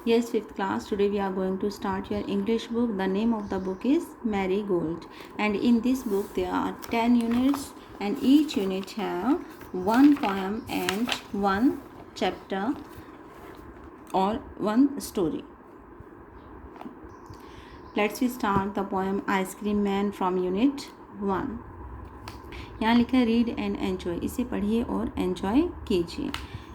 Yes, fifth class. Today we are going to start your English book. The name of the book is Marigold. And in this book there are 10 units and each unit have one poem and one chapter or one story. Let's start the poem Ice Cream Man from unit 1. यहाँ लिखा है read and enjoy. इसे पढ़िए और enjoy कीजिए.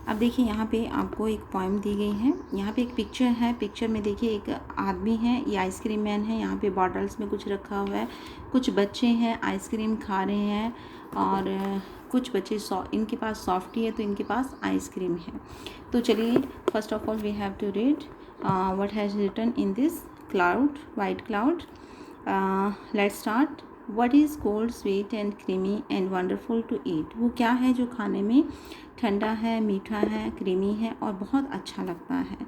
अब देखिए यहाँ पे आपको एक पोएम दी गई है. यहाँ पे एक पिक्चर है. पिक्चर में देखिए एक आदमी है, ये आइसक्रीम मैन है. यहाँ पे बॉटल्स में कुछ रखा हुआ है. कुछ बच्चे हैं आइसक्रीम खा रहे हैं और कुछ बच्चे इनके पास सॉफ्टी है तो इनके पास आइसक्रीम है. तो चलिए first of all we have to read what has written in this cloud, white cloud. Let's start. What is cold, sweet and creamy and wonderful to eat? वो क्या है जो खाने में ठंडा है, मीठा है, क्रीमी है और बहुत अच्छा लगता है.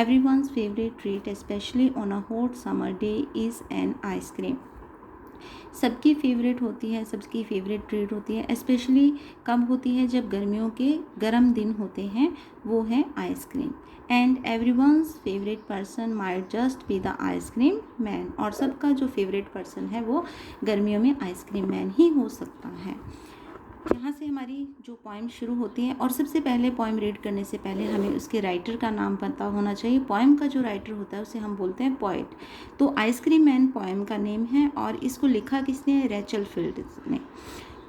Everyone's favorite treat, especially on a hot summer day, is an ice cream. सबकी फेवरेट होती है, सबकी फेवरेट ट्रीट होती है. स्पेशली कब होती है? जब गर्मियों के गर्म दिन होते हैं, वो है ice cream. And everyone's favourite person might just be the ice cream man. और सबका जो फेवरेट पर्सन है वो गर्मियों में आइसक्रीम मैन ही हो सकता है. यहाँ से हमारी जो पोएम शुरू होती है और सबसे पहले पोएम रीड करने से पहले हमें उसके राइटर का नाम पता होना चाहिए. पोएम का जो राइटर होता है उसे हम बोलते हैं पोएट. तो आइसक्रीम मैन पोएम का नेम है और इसको लिखा किसने? रेचल फिल्ड्स ने.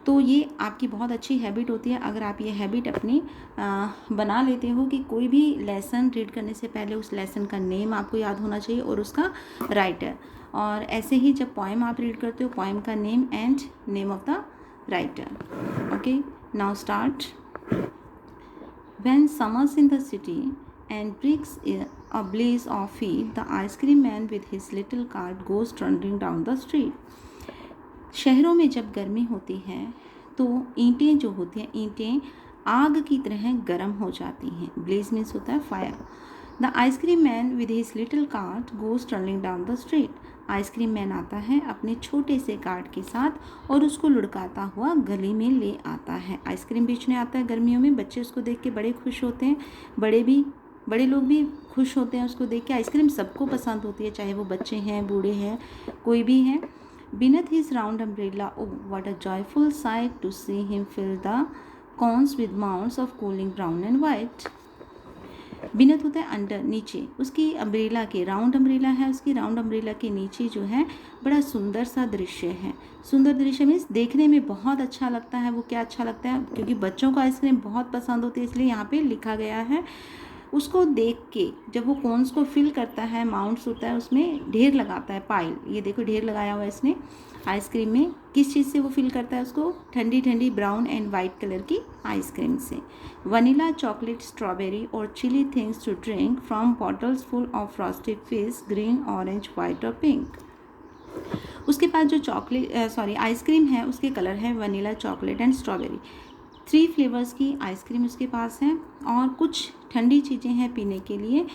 तो ये आपकी बहुत अच्छी हैबिट होती है अगर आप ये हैबिट अपनी बना लेते हो कि कोई भी लेसन रीड करने से पहले उस लेसन का नेम आपको याद होना चाहिए और उसका राइटर. और ऐसे ही जब पोएम आप रीड करते हो, पोएम का name and name of the writer. Okay, now start. When summer's in the city and bricks a blaze of heat, the ice cream man with his little cart goes trundling down the street. शहरों में जब गर्मी होती है तो ईंटें जो होती हैं, ईंटें आग की तरह गर्म हो जाती हैं. ब्लेज मीन्स होता है fire. The ice cream man with his little cart goes trolling down the street. Ice cream man आता है अपने छोटे से कार्ट के साथ और उसको लुढ़काता हुआ गली में ले आता है. आइसक्रीम बेचने आता है गर्मियों में. बच्चे उसको देख के बड़े खुश होते हैं, बड़े लोग भी खुश होते हैं उसको देख के. आइसक्रीम सबको पसंद होती है, चाहे वो बच्चे हैं, बूढ़े हैं, कोई भी हैं. Beneath his round umbrella, oh, what a joyful sight to see him fill the cones with mounds of cooling brown and white. Bint होता है अंडर, नीचे. उसकी अम्ब्रेला के, राउंड अम्ब्रेला है उसकी, राउंड अम्ब्रेला के नीचे जो है बड़ा सुंदर सा दृश्य है. सुंदर दृश्य मीन्स देखने में बहुत अच्छा लगता है. वो क्या अच्छा लगता है? क्योंकि बच्चों को आइसक्रीम बहुत पसंद होती है इसलिए यहाँ पे लिखा गया है. उसको देख के जब वो कोन्स को फिल करता है, माउंट्स होता है उसमें ढेर लगाता है, पाइल. ये देखो ढेर लगाया हुआ है इसने आइसक्रीम में. किस चीज़ से वो फिल करता है उसको? ठंडी ठंडी ब्राउन एंड वाइट कलर की आइसक्रीम से. वनीला, चॉकलेट, स्ट्रॉबेरी और chilly things to drink from bottles full of frosted fish, green, orange, white और पिंक. उसके पास जो आइसक्रीम है उसके कलर है vanilla, chocolate and strawberry. 3 flavours की आइसक्रीम उसके पास है और कुछ ठंडी चीज़ें हैं पीने के लिए.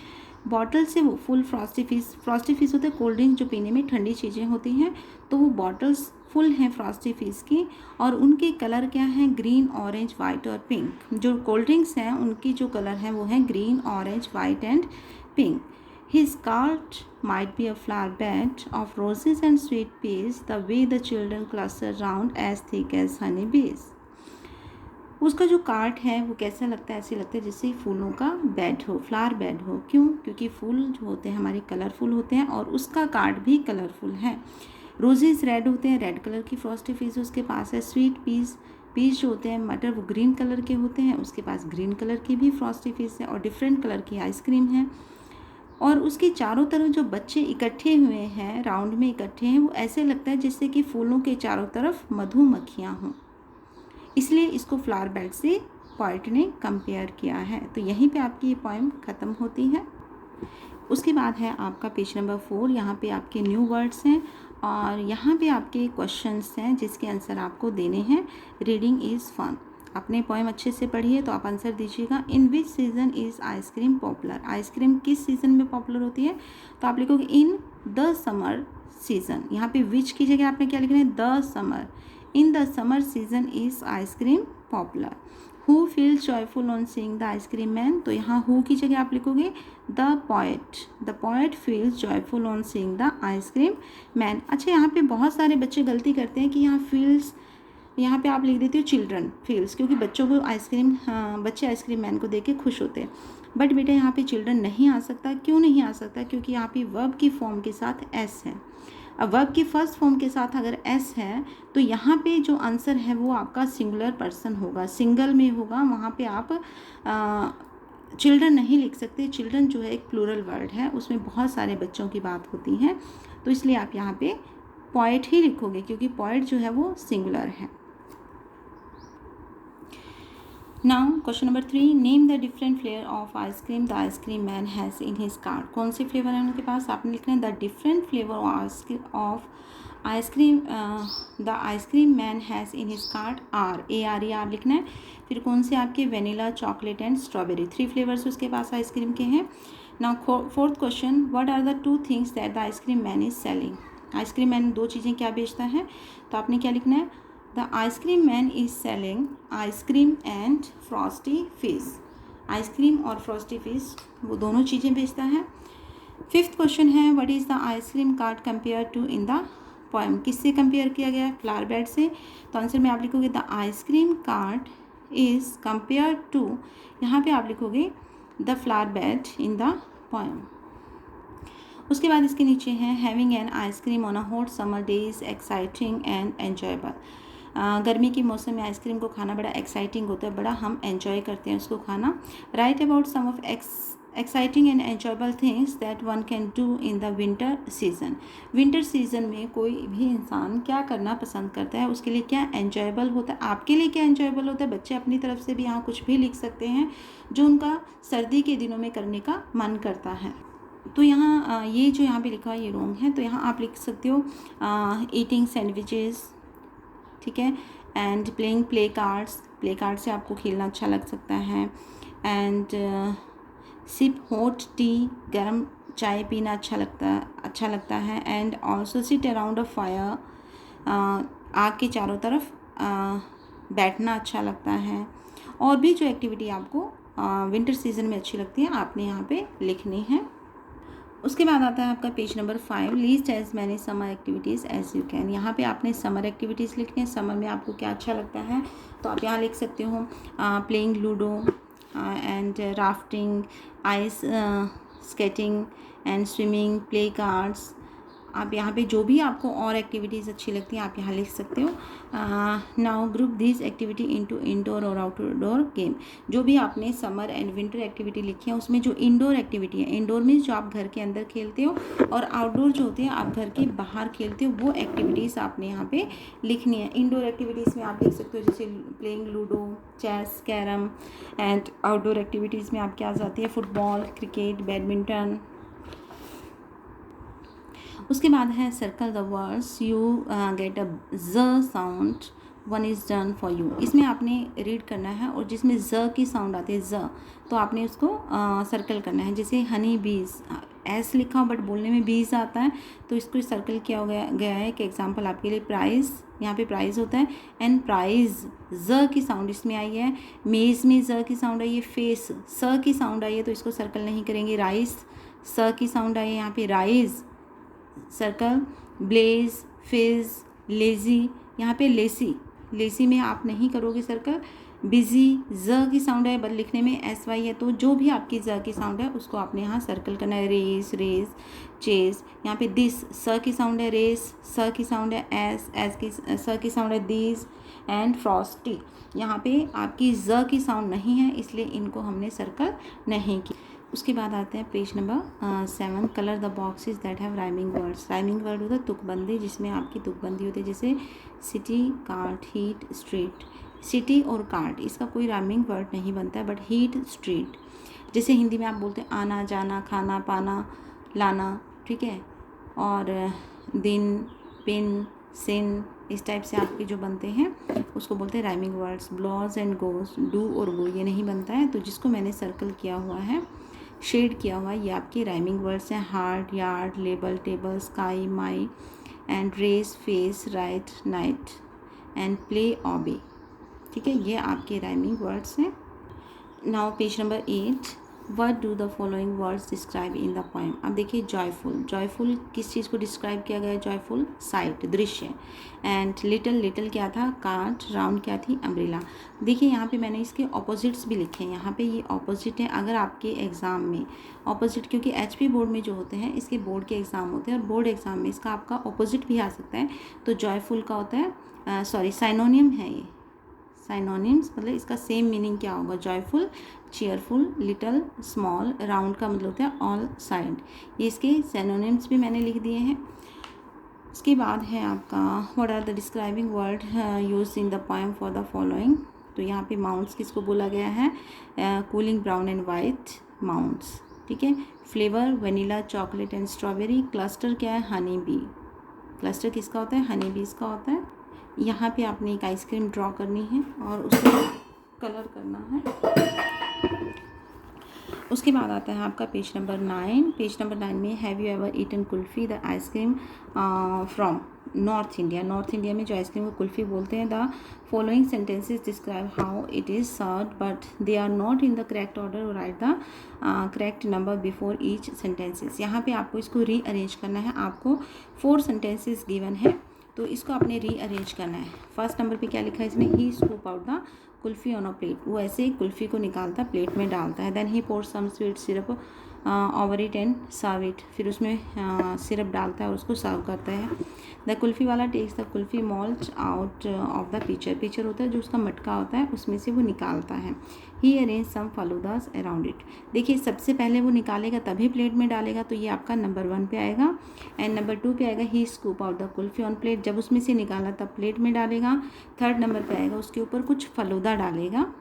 बॉटल से वो फुल फ्रॉस्टी फिश होता है कोल्ड ड्रिंक जो पीने में ठंडी चीज़ें होती हैं. तो वो बॉटल्स फुल हैं फ्रॉस्टी फिश की और उनके कलर क्या हैं? ग्रीन, ऑरेंज, वाइट और पिंक. जो कोल्ड ड्रिंक्स हैं उनकी जो कलर हैं वो हैं green, orange, white and pink. His cart might be a flower bed of roses and sweet peas, the way the children cluster round as thick as honey bees. उसका जो cart है वो कैसा लगता है? ऐसे लगता है जैसे फूलों का बेड हो, फ्लावर बेड हो. क्यों? क्योंकि फूल जो होते हैं हमारे कलरफुल होते हैं और उसका कार्ट भी कलरफुल है. रोजेस रेड होते हैं, रेड कलर की फ्रॉस्टी फिश उसके पास है. स्वीट पीस जो होते हैं मटर, वो ग्रीन कलर के होते हैं, उसके पास ग्रीन कलर की भी फ्रॉस्टी फिश है और डिफरेंट कलर की आइसक्रीम है. और उसके चारों तरफ जो बच्चे इकट्ठे हुए हैं, राउंड में इकट्ठे हैं, वो ऐसे लगता है जैसे कि फूलों के चारों तरफ मधुमक्खियाँ हों. इसलिए इसको फ्लावर बेड से पोएट ने कंपेयर किया है. तो यहीं पे आपकी ये पोएम ख़त्म होती है. उसके बाद है आपका पेज नंबर 4. यहाँ पे आपके न्यू वर्ड्स हैं और यहाँ पे आपके क्वेश्चंस हैं जिसके आंसर आपको देने हैं. Reading is fun. अपने पोएम अच्छे से पढ़िए तो आप आंसर दीजिएगा. In which season is ice cream popular. Ice cream किस सीज़न में पॉपुलर होती है? तो आप लिखोगे इन द समर सीज़न. यहाँ पे विच की जगह आपने क्या लिखना है? The summer. In the summer season is ice cream popular. Who feels joyful on seeing the ice cream man, तो यहाँ हु की जगह आप लिखोगे the poet feels joyful on seeing the ice cream man. अच्छा, यहाँ पे बहुत सारे बच्चे गलती करते हैं कि यहाँ फील्स, यहाँ पे आप लिख देते हो चिल्ड्रन फील्स, क्योंकि बच्चों को बच्चे आइसक्रीम मैन को देख के खुश होते हैं। बट बेटा यहाँ पे चिल्ड्रन नहीं आ सकता। क्यों नहीं आ सकता? क्योंकि यहाँ पे वर्ब की फॉर्म के साथ एस है। अब वर्ब की फर्स्ट फॉर्म के साथ अगर एस है तो यहाँ पे जो आंसर है वो आपका सिंगुलर पर्सन होगा, सिंगल में होगा। वहाँ पे आप चिल्ड्रन नहीं लिख सकते। चिल्ड्रन जो है एक प्लूरल वर्ड है, उसमें बहुत सारे बच्चों की बात होती है, तो इसलिए आप यहाँ पे पोएट ही लिखोगे, क्योंकि पोएट जो है वो सिंगुलर है। Now question number 3, name the different flavour of ice cream the ice cream man has in his cart. कौन से फ्लेवर है उनके पास? आपने लिखना है the different flavour of ice cream the ice cream man has in his cart are, ARER लिखना है। फिर कौन से आपके vanilla, chocolate and strawberry, 3 flavours उसके पास आइसक्रीम के हैं। Now fourth question, what are the 2 things that the ice cream man is selling. Ice cream man 2 चीज़ें क्या बेचता है? तो आपने क्या लिखना है? The ice cream man is selling ice cream and frosty fish. Ice cream और फ्रॉस्टी फिश वो दोनों चीज़ें बेचता है। फिफ्थ क्वेश्चन है, what is the ice cream cart compare to in the poem. किससे कंपेयर किया गया है? फ्लावर बेड से। तो आंसर में आप लिखोगे the ice cream cart is compare to, यहाँ पे आप लिखोगे the flower bed in the poem. उसके बाद इसके नीचे है having an ice cream on a hot summer day is exciting and enjoyable. गर्मी के मौसम में आइसक्रीम को खाना बड़ा एक्साइटिंग होता है, बड़ा हम एन्जॉय करते हैं उसको खाना। Write about some of exciting and enjoyable things that one can do in the winter season. Winter season में कोई भी इंसान क्या करना पसंद करता है, उसके लिए क्या एन्जॉयबल होता है, आपके लिए क्या एन्जॉयबल होता है। बच्चे अपनी तरफ से भी यहाँ कुछ भी लिख सकते हैं जो उनका सर्दी के दिनों में करने का मन करता है। तो यहाँ ये जो यहाँ पे लिखा है ये रॉन्ग है, तो यहाँ आप लिख सकते हो ईटिंग सैंडविचेस, ठीक है, एंड प्लेइंग प्ले कार्ड से आपको खेलना अच्छा लग सकता है। एंड सिप हॉट टी, गर्म चाय पीना अच्छा लगता है। And also seat around a fire, आग के चारों तरफ बैठना अच्छा लगता है। और भी जो एक्टिविटी आपको विंटर सीजन में अच्छी लगती है आपने यहाँ पे लिखनी है। उसके बाद आता है आपका page number 5, least as many summer activities as you can. यहाँ पे आपने समर एक्टिविटीज़ लिखनी है। समर में आपको क्या अच्छा लगता है, तो आप यहाँ लिख सकते हो playing ludo and rafting, ice skating and swimming, play cards. आप यहाँ पे जो भी आपको और एक्टिविटीज़ अच्छी लगती हैं आप यहाँ लिख सकते हो। Now group this activity into indoor और आउटडोर गेम। जो भी आपने समर एंड विंटर एक्टिविटी लिखी है उसमें जो इंडोर एक्टिविटी है, इंडोर मीन्स जो आप घर के अंदर खेलते हो, और आउटडोर जो होते हैं आप घर के बाहर खेलते हो, वो एक्टिविटीज़ आपने यहाँ पे लिखनी है। इंडोर एक्टिविटीज़ में आप लिख सकते हो जैसे playing ludo, chess, carrom. And outdoor activities में आपके आ जाती है फुटबॉल, क्रिकेट, बैडमिंटन। उसके बाद है circle the words you get a J sound, one is done for you. इसमें आपने रीड करना है और जिसमें ज की साउंड आती है ज, तो आपने उसको सर्कल करना है। जैसे हनी बीज, एस लिखा बट बोलने में बीज आता है, तो इसको सर्कल किया गया है। एक एग्जांपल आपके लिए, प्राइस, यहाँ पे प्राइस होता है एंड प्राइज, ज की साउंड इसमें आई है। मेज़ में ज की साउंड आई है। फेस, स की साउंड आई है, तो इसको सर्कल नहीं करेंगे। राइस, स की साउंड आई है यहाँ पे, राइज सर्कल। ब्लेज, फिज, लेज़ी, यहाँ पे लेसी में आप नहीं करोगे सर्कल। बिजी, ज की साउंड है बट लिखने में एस वाई है, तो जो भी आपकी ज की साउंड है उसको आपने यहाँ सर्कल करना है। रेस, चेस, यहाँ पे दिस, स की साउंड है। रेस, स की साउंड है। एस की स की साउंड है। दीज एंड फ्रॉस्टी, यहाँ पे आपकी ज की साउंड नहीं है इसलिए इनको हमने सर्कल नहीं की। उसके बाद आते हैं page number 7, colour the boxes that have rhyming words. Rhyming word होता है तुकबंदी, जिसमें आपकी तुकबंदी होती है। जैसे city, cart, heat, street. City और कार्ट इसका कोई राइमिंग वर्ड नहीं बनता है, बट हीट, स्ट्रीट, जैसे हिंदी में आप बोलते हैं आना जाना, खाना पाना, लाना, ठीक है। और दिन, पिन, सिन, इस टाइप से आपके जो बनते हैं उसको बोलते हैं rhyming words. ब्लॉज and goes, do और गो, ये नहीं बनता है, तो जिसको मैंने सर्कल किया हुआ है, शेड किया हुआ है, ये आपके राइमिंग वर्ड्स हैं। Heart, yard, label, table, sky, my and race, face, right, night and play, obey. ठीक है, ये आपके राइमिंग वर्ड्स हैं। Now page number 8, what do the following words describe in the poem. अब देखिए जॉयफुल, जॉयफुल किस चीज़ को डिस्क्राइब किया गया है? जॉयफुल साइट, दृश्य। एंड लिटिल, लिटिल क्या था? कांट। राउंड क्या थी? अम्ब्रेला। देखिए यहाँ पे मैंने इसके ऑपोजिट्स भी लिखे हैं, यहाँ पे ये ऑपोजिट है। अगर आपके एग्ज़ाम में ऑपोजिट, क्योंकि एचपी बोर्ड में जो होते हैं इसके बोर्ड के एग्ज़ाम होते हैं और बोर्ड एग्ज़ाम में इसका आपका ऑपोजिट भी आ सकता है। तो जॉयफुल का होता है साइनोनिम है ये, साइनोनिम्स मतलब इसका सेम मीनिंग क्या होगा? Joyful, cheerful, little, small. Round का मतलब होता है ऑल साइड। ये इसके साइनोनिम्स भी मैंने लिख दिए हैं। उसके बाद है आपका what are the describing word used in the poem for the following. तो यहाँ पे माउंट्स किसको बोला गया है? Cooling brown and white mounts, ठीक है। Flavour vanilla, chocolate and strawberry. Cluster क्या है? Honey bee. क्लस्टर किसका होता है? हनी बीज का होता है। यहाँ पे आपने एक आइसक्रीम ड्रॉ करनी है और उसको कलर करना है। उसके बाद आता है आपका पेज नंबर 9। पेज नंबर 9 में have you ever eaten kulfi, the ice cream from North India. North India में जो आइसक्रीम को कुल्फ़ी बोलते हैं। The following sentences describe how it is served but they are not in the correct order. Write the correct number before each sentences. यहाँ पे आपको इसको rearrange करना है। आपको 4 सेंटेंसेस गिवन है, तो इसको आपने रीअरेंज करना है। फर्स्ट नंबर पे क्या लिखा है इसमें? He scoop out the kulfi on a plate. वो ऐसे कुल्फ़ी को निकालता प्लेट में डालता है। Then he pour some sweet syrup over it and serve it. फिर उसमें सिरप डालता है और उसको सर्व करता है। द कुल्फ़ी वाला takes the kulfi mould out of the pitcher. Pitcher होता है जो उसका मटका होता है, उसमें से वो निकालता है। ही अरेंज सम फालूदास अराउंड इट। देखिए सबसे पहले वो निकालेगा तभी प्लेट में डालेगा, तो ये आपका नंबर 1 पे आएगा। एंड नंबर 2 पे आएगा he scoop out the kulfi on plate. जब उसमें से निकाला तब प्लेट में डालेगा। थर्ड नंबर पे आएगा उसके ऊपर कुछ फलूदा डालेगा।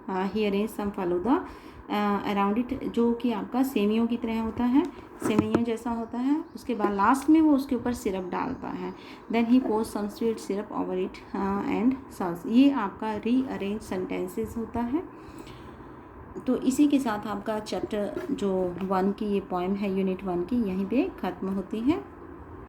He arrange some falooda around it, जो कि आपका सेवियों की तरह होता है, सेवियों जैसा होता है। उसके बाद लास्ट में वो उसके ऊपर सिरप डालता है। Then he pours some sweet syrup over it and serves. ये आपका रीअरेंज सेंटेंसेस होता है। तो इसी के साथ आपका चैप्टर जो 1 की ये पोएम है यूनिट 1 की, यहीं पे ख़त्म होती है।